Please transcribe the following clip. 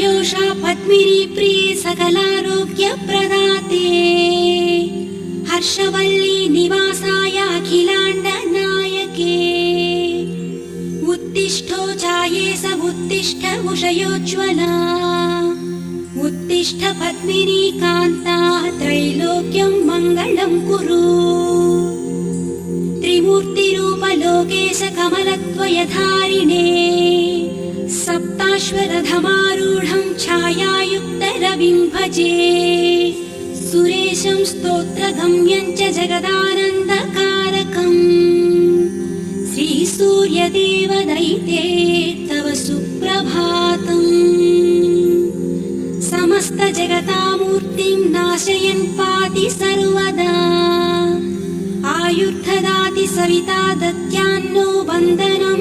आयोषा पद्मिनी प्रिये सकलारोग्यप्रदाते हर्षवल्ली निवासाय अखिलाण्डनायके उत्तिष्ठोजाये स उत्तिष्ठ उषयोज्ज्वला उत्तिष्ठ पद्मिनी कान्ता त्रैलोक्यं मङ्गलं कुरु त्रिमूर्तिरूप लोकेश कमलद्वयधारिणे सप्ताश्वरथमारूढं छायायुक्तरविं भजे सुरेशं स्तोत्रगम्यं च जगदानन्दकारकम् श्रीसूर्यदेव दैते तव सुप्रभातम् समस्त जगतामूर्तिं नाशयन् पाति सर्वदा आयुर्ददाति सविता दद्यान्नो वन्दनं